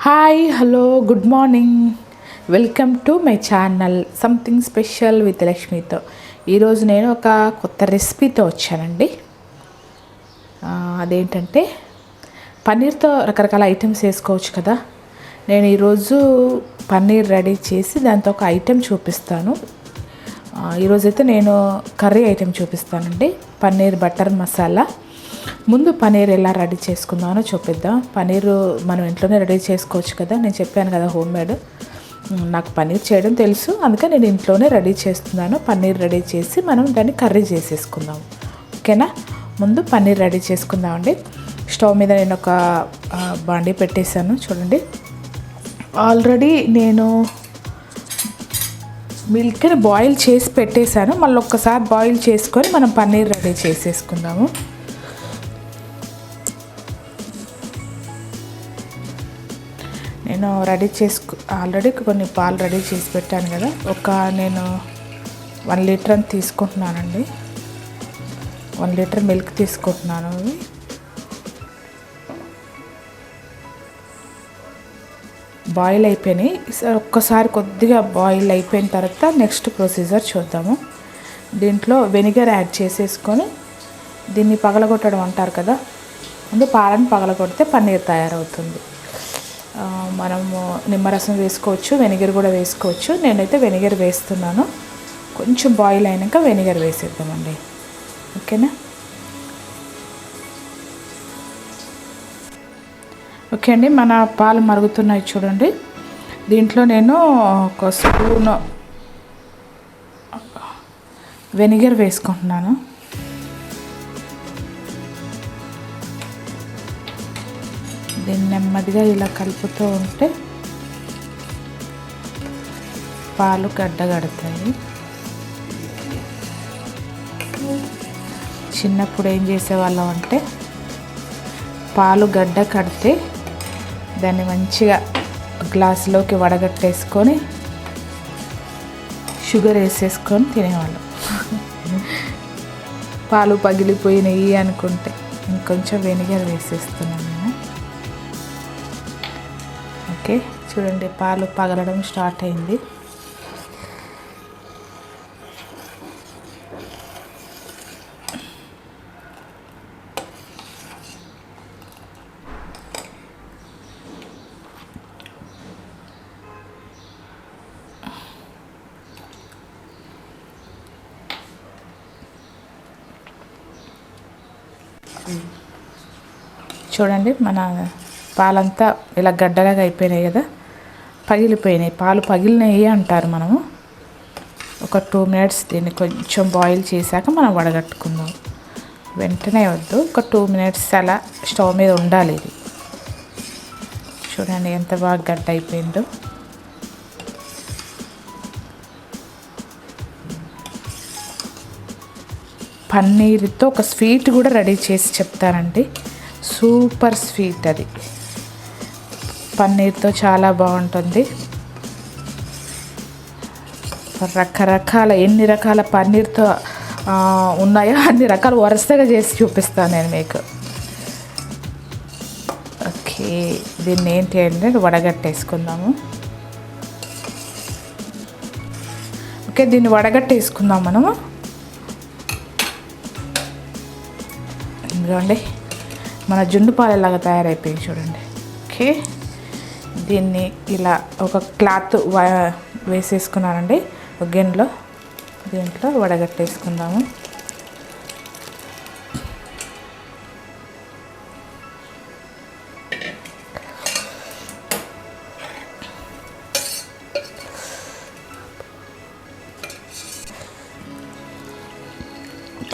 Hi hello good morning. Welcome to my channel something special with లక్ష్మితో. ఈరోజు నేను ఒక కొత్త రెసిపీతో వచ్చానండి. అదేంటంటే పన్నీర్తో రకరకాల ఐటమ్స్ వేసుకోవచ్చు కదా. నేను ఈరోజు పన్నీర్ రెడీ చేసి దాంతో ఒక ఐటెం చూపిస్తాను. ఈరోజైతే నేను కర్రీ ఐటెం చూపిస్తానండి, పన్నీర్ బటర్ మసాలా. ముందు పన్నీర్ ఎలా రెడీ చేసుకుందామో చూపిద్దాం. పన్నీరు మనం ఇంట్లోనే రెడీ చేసుకోవచ్చు కదా. నేను చెప్పాను కదా హోమ్ మేడ్, నాకు పన్నీర్ చేయడం తెలుసు, అందుకే నేను ఇంట్లోనే రెడీ చేస్తున్నాను. పన్నీర్ రెడీ చేసి మనం దాన్ని కర్రీ చేసేసుకుందాం, ఓకేనా. ముందు పన్నీర్ రెడీ చేసుకుందామండి. స్టవ్ మీద నేను ఒక బాండీ పెట్టేశాను చూడండి. ఆల్రెడీ నేను మిల్క్ని బాయిల్ చేసి పెట్టేశాను. మళ్ళీ ఒక్కసారి బాయిల్ చేసుకొని మనం పన్నీర్ రెడీ చేసేసుకుందాము. నేను ఆల్రెడీ కొన్ని పాలు రెడీ చేసి పెట్టాను కదా. నేను 1 లీటర్ అని తీసుకుంటున్నానండి. 1 లీటర్ మిల్క్ తీసుకుంటున్నాను. అవి బాయిల్ అయిపోయినాయి. ఒక్కసారి కొద్దిగా బాయిల్ అయిపోయిన తర్వాత నెక్స్ట్ ప్రొసీజర్ చూద్దాము. దీంట్లో వెనిగర్ యాడ్ చేసేసుకొని దీన్ని పగలగొట్టడం అంటారు కదా. ముందు పాలను పగలగొడితే పన్నీర్ తయారవుతుంది. మనము నిమ్మరసం వేసుకోవచ్చు, వెనిగర్ కూడా వేసుకోవచ్చు. నేనైతే వెనిగర్ వేస్తున్నాను. కొంచెం బాయిల్ అయినాక వెనిగర్ వేసేద్దామండి, ఓకేనా. ఓకే అండి, మన పాలు మరుగుతున్నాయి చూడండి. దీంట్లో నేను ఒక స్పూన్ వెనిగర్ వేసుకుంటున్నాను. దీన్ని నెమ్మదిగా ఇలా కలుపుతూ ఉంటే పాలు గడ్డగడతాయి. చిన్నప్పుడు ఏం చేసేవాళ్ళం అంటే పాలు గడ్డ కడితే దాన్ని మంచిగా గ్లాసులోకి వడగట్టేసుకొని షుగర్ వేసేసుకొని తినేవాళ్ళం. పాలు పగిలిపోయినాయి అనుకుంటే ఇంకొంచెం వెనిగర్ వేసేస్తున్నాను నేను. ఓకే చూడండి, పాలు పగలడం స్టార్ట్ అయింది. చూడండి, మన పాలంతా ఇలా గడ్డలాగా అయిపోయినాయి కదా, పగిలిపోయినాయి. పాలు పగిలినాయి అంటారు మనము. ఒక 2 మినిట్స్ దీన్ని కొంచెం బాయిల్ చేశాక మనం వడగట్టుకుందాం. వెంటనే వద్దు, ఒక 2 మినిట్స్ అలా స్టవ్ మీద ఉండాలి. ఇది చూడండి ఎంత బాగా గడ్డ అయిపోయిందో. పన్నీర్తో ఒక స్వీట్ కూడా రెడీ చేసి చెప్తానండి. సూపర్ స్వీట్ అది, పన్నీర్తో చాలా బాగుంటుంది. రకరకాల ఎన్ని రకాల పన్నీర్తో ఉన్నాయో అన్ని రకాలు వరుసగా చేసి చూపిస్తాను నేను మీకు. ఓకే, దీన్ని ఏంటి అంటే వడగట్టేసుకుందాము. ఓకే, దీన్ని వడగట్టేసుకుందాం మనము. ఇదిగోండి మన జున్ను పాలలాగా తయారైపోయింది చూడండి. ఓకే, దీన్ని ఇలా ఒక క్లాత్ వేసేసుకున్నానండి ఒక గిన్నెలో. దీంట్లో వడగట్టేసుకుందాము.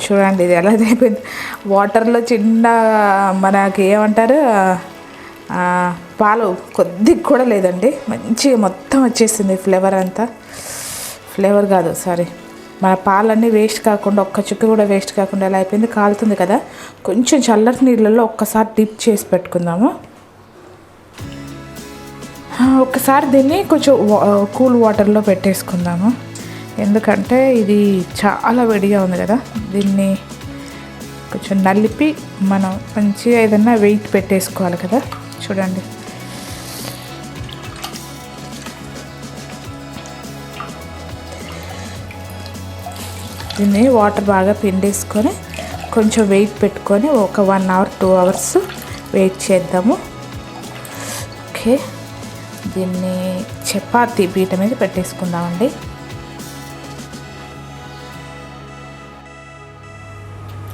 చూడండి ఇది ఎలా అయిపోయింది. వాటర్లో చిన్న మనకి ఏమంటారు పాలు కొద్దిగా కూడా లేదండి, మంచిగా మొత్తం వచ్చేసింది ఫ్లేవర్ అంతా. ఫ్లేవర్ కాదు సారీ, మన పాలన్నీ వేస్ట్ కాకుండా, ఒక్క చుక్క కూడా వేస్ట్ కాకుండా ఎలా అయిపోయింది. కాలుతుంది కదా, కొంచెం చల్లటి నీళ్ళల్లో ఒక్కసారి డిప్ చేసి పెట్టుకుందాము. ఒక్కసారి దీన్ని కొంచెం కూల్ వాటర్లో పెట్టేసుకుందాము. ఎందుకంటే ఇది చాలా వేడిగా ఉంది కదా. దీన్ని కొంచెం నలిపి మనం మంచిగా ఏదైనా వెయిట్ పెట్టేసుకోవాలి కదా. చూడండి దీన్ని వాటర్ బాగా పిండేసుకొని కొంచెం వెయిట్ పెట్టుకొని ఒక 1 అవర్ 2 అవర్స్ వెయిట్ చేద్దాము. ఓకే, దీన్ని చపాతీ పీట మీద పెట్టేసుకుందామండి.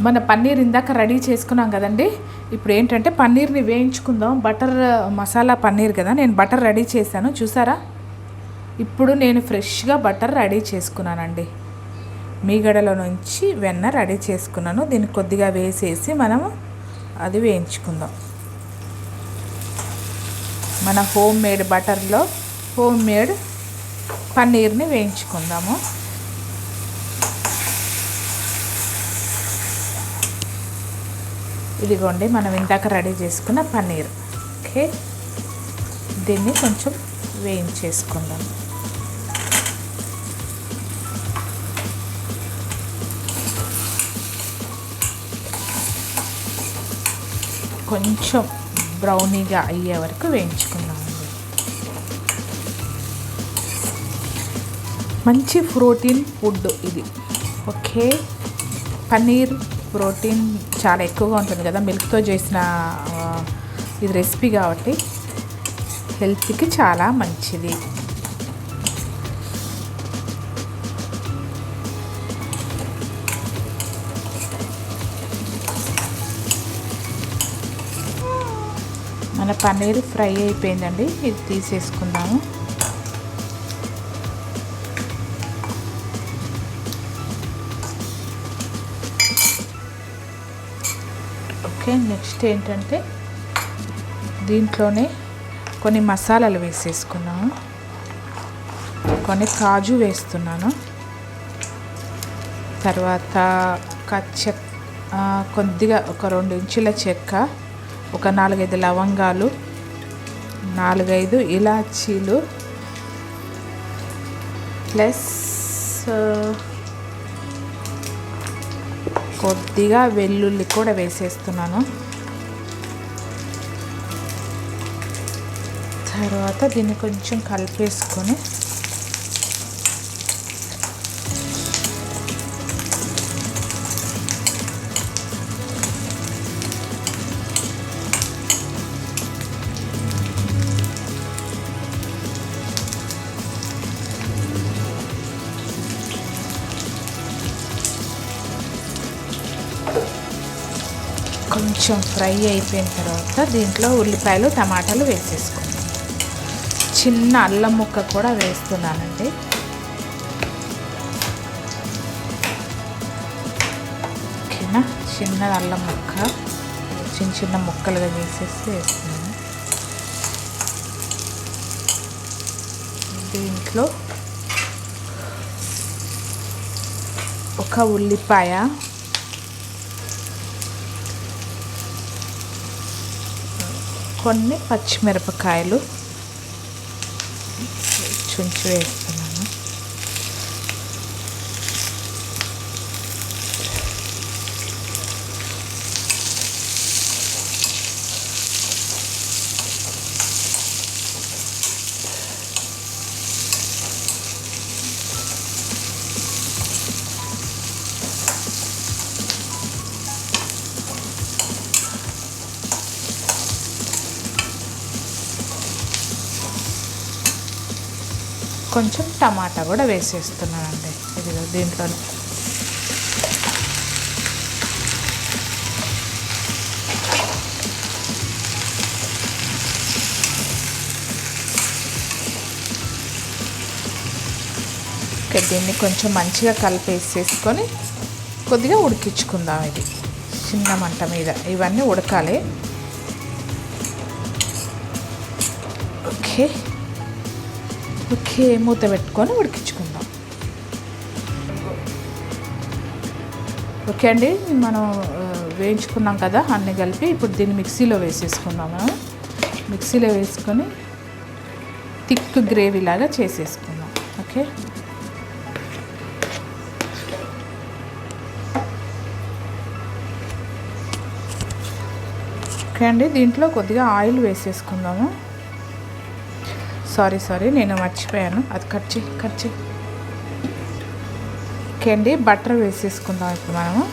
మన పన్నీర్ ఇందాక రెడీ చేసుకున్నాం కదండి. ఇప్పుడు ఏంటంటే పన్నీర్ని వేయించుకుందాం. బటర్ మసాలా పన్నీర్ కదా, నేను బటర్ రెడీ చేశాను చూసారా. ఇప్పుడు నేను ఫ్రెష్గా బటర్ రెడీ చేసుకున్నానండి. మీగడలో నుంచి వెన్న రెడీ చేసుకున్నాను. దీన్ని కొద్దిగా వేసేసి మనము అది వేయించుకుందాం. మన హోమ్ మేడ్ బటర్లో హోమ్ మేడ్ పన్నీర్ని వేయించుకుందాము. ఇదిగోండి మనం ఇందాక రెడీ చేసుకున్న పన్నీర్. ఓకే, దీన్ని కొంచెం వేయించేసుకుందాం. కొంచెం బ్రౌనీగా అయ్యే వరకు వేయించుకుందామండి. మంచి ప్రోటీన్ ఫుడ్ ఇది. ఓకే, పన్నీర్ ప్రోటీన్ చాలా ఎక్కువగా ఉంటుంది కదా, మిల్క్తో చేసిన ఇది రెసిపీ కాబట్టి హెల్త్కి చాలా మంచిది. మన పన్నీర్ ఫ్రై అయిపోయిందండి. ఇది తీసేసుకుందాము. ఓకే, నెక్స్ట్ ఏంటంటే దీంట్లోనే కొన్ని మసాలాలు వేసేసుకున్నాము. కొన్ని కాజు వేస్తున్నాను. తర్వాత కొద్దిగా ఒక 2 ఇంచుల చెక్క, ఒక 4-5 లవంగాలు, 4-5 ఇలాచీలు, ప్లస్ కొద్దిగా వెల్లుల్లి కూడా వేసేస్తున్నాను. తర్వాత దీన్ని కొంచెం కలిపేసుకొని కొంచెం ఫ్రై అయిపోయిన తర్వాత దీంట్లో ఉల్లిపాయలు టమాటాలు వేసేసుకుందాం. చిన్న అల్లం ముక్క కూడా వేస్తున్నానండి. ఓకేనా, చిన్న అల్లం ముక్క చిన్న చిన్న ముక్కలుగా వేస్తున్నాను. దీంట్లో ఒక ఉల్లిపాయ, కొన్ని పచ్చిమిరపకాయలు చుంచి వేస్తున్నాను. కొంచెం టమాటా కూడా వేసేస్తున్నానండి. ఇదిగో దీంట్లో దీన్ని కొంచెం మంచిగా కలిపేసేసుకొని కొద్దిగా ఉడికించుకుందాం. ఇది చిన్న మంట మీద ఇవన్నీ ఉడకాలి. ఓకే ఓకే, మూత పెట్టుకొని ఉడికించుకుందాం. ఓకే అండి, మనం వేయించుకున్నాం కదా అన్నీ కలిపి. ఇప్పుడు దీన్ని మిక్సీలో వేసేసుకుందాము. మిక్సీలో వేసుకొని థిక్ గ్రేవీ లాగా చేసేసుకుందాం. ఓకే, ఓకే అండి, దీంట్లో కొద్దిగా ఆయిల్ వేసేసుకుందాము. సారీ నేను మర్చిపోయాను, అది కట్ చేయి. ఓకే అండి, బటర్ వేసేసుకుందాం ఇప్పుడు మనము.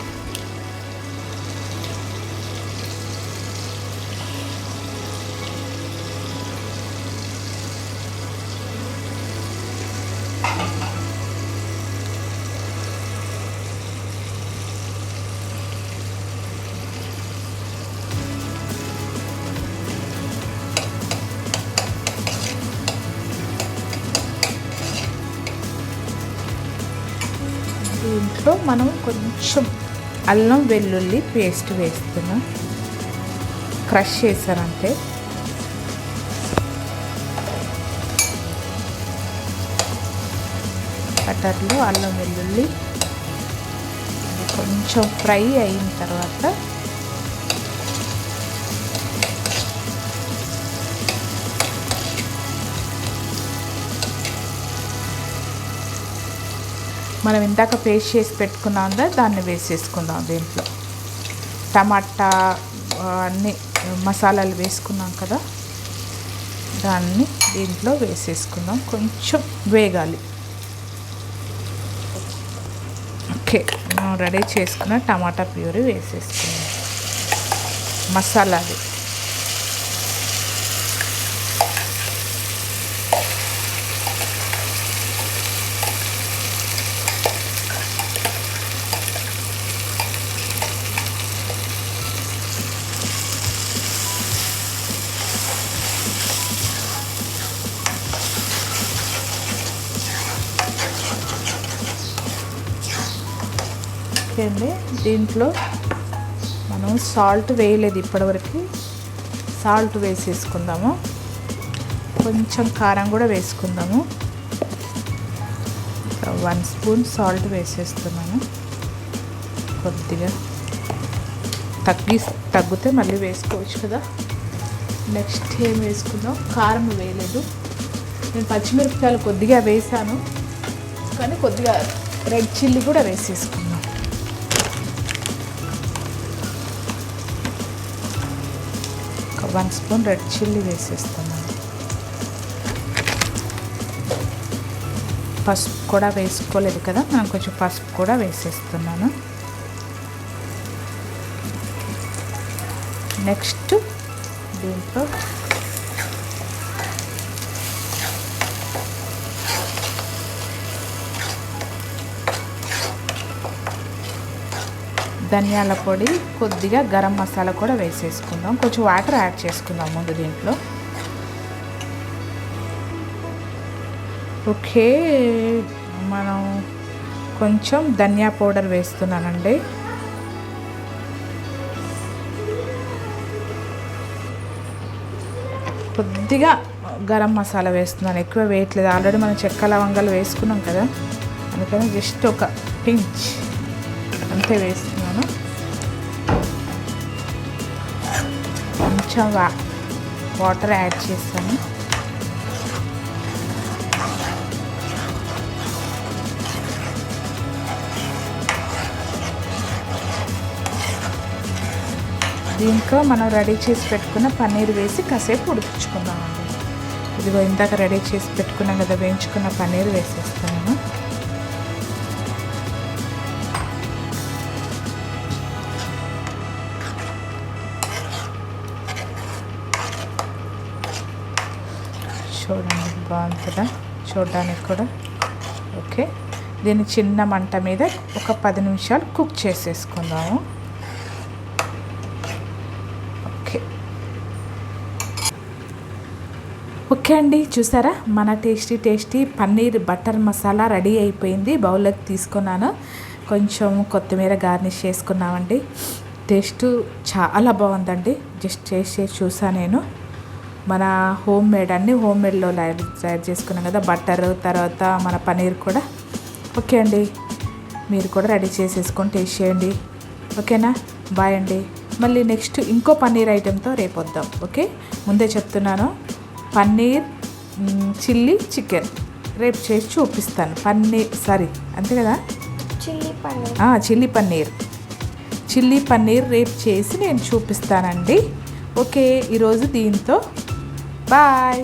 దీంట్లో మనం కొంచెం అల్లం వెల్లుల్లి పేస్ట్ వేస్తున్నాం, క్రష్ చేశానంటే. బటర్లో అల్లం వెల్లుల్లి కొంచెం ఫ్రై అయిన తర్వాత మనం ఇందాక పేస్ట్ చేసి పెట్టుకున్నాం కదా, దాన్ని వేసేసుకుందాం. దీంట్లో టమాటా అన్ని మసాలాలు వేసుకున్నాం కదా, దాన్ని దీంట్లో వేసేసుకుందాం. కొంచెం వేగాలి. ఓకే, మనం రెడీ చేసుకున్న టమాటా ప్యూరీ వేసేసుకుందాం. మసాలాలు అండి. దీంట్లో మనం సాల్ట్ వేయలేదు ఇప్పటివరకు, సాల్ట్ వేసేసుకుందాము. కొంచెం కారం కూడా వేసుకుందాము. 1 స్పూన్ సాల్ట్ వేసేస్తున్నాను. కొద్దిగా తగ్గితే మళ్ళీ వేసుకోవచ్చు కదా. నెక్స్ట్ ఏం వేసుకుందాం, కారం వేయలేదు. నేను పచ్చిమిరపకాయలు కొద్దిగా వేసాను, కానీ కొద్దిగా రెడ్ చిల్లీ కూడా వేసేసుకుందాం. ఒక 1 స్పూన్ రెడ్ చిల్లీ వేసేస్తున్నాను. పసుపు కూడా వేసుకోలేదు కదా, మనం కొంచెం పసుపు కూడా వేసేస్తున్నాను. నెక్స్ట్ దీంట్లో ధనియాల పొడి, కొద్దిగా గరం మసాలా కూడా వేసేసుకుందాం. కొంచెం వాటర్ యాడ్ చేసుకుందాం ముందు దీంట్లో. ఓకే, మనం కొంచెం ధనియా పౌడర్ వేస్తున్నానండి. కొద్దిగా గరం మసాలా వేస్తున్నాను, ఎక్కువ వేయట్లేదు. ఆల్రెడీ మనం చెక్క లవంగాలు వేసుకున్నాం కదా, అందుకని జస్ట్ ఒక పించ్ అంతే వేస్తున్నాను. కొంచెం వాటర్ యాడ్ చేస్తాను. దీంట్లో మనం రెడీ చేసి పెట్టుకున్న పన్నీర్ వేసి కాసేపు ఉడికించుకుందామండి. ఇదిగో ఇందాక రెడీ చేసి పెట్టుకున్నాం కదా, వేయించుకున్న పన్నీర్ వేసేస్తాను. చూడండి, బాగుంది కదా చూడడానికి కూడా. ఓకే, దీన్ని చిన్న మంట మీద ఒక 10 నిమిషాలు కుక్ చేసేసుకుందాము. ఓకే అండి, చూసారా మన tasty paneer butter masala ready అయిపోయింది. బౌల్లోకి తీసుకున్నాను. కొంచెం కొత్తిమీర గార్నిష్ చేసుకున్నామండి. టేస్ట్ చాలా బాగుందండి. జస్ట్ టేస్ట్ చేసి చూసా నేను. మన హోమ్ మేడ్లో తయారు చేసుకున్నాం కదా, బటర్ తర్వాత మన పన్నీర్ కూడా. ఓకే అండి, మీరు కూడా రెడీ చేసేసుకొని టేస్ట్ చేయండి. ఓకేనా, బాయ్ అండి. మళ్ళీ నెక్స్ట్ ఇంకో పన్నీర్ ఐటెంతో రేపు వద్దాం. ఓకే, ముందే చెప్తున్నాను, పన్నీర్ చిల్లీ చికెన్ రేపు చేసి చూపిస్తాను. అంతే కదా, చిల్లీ పన్నీర్ రేపు చేసి నేను చూపిస్తానండి. ఓకే, ఈరోజు దీంతో బాయ్.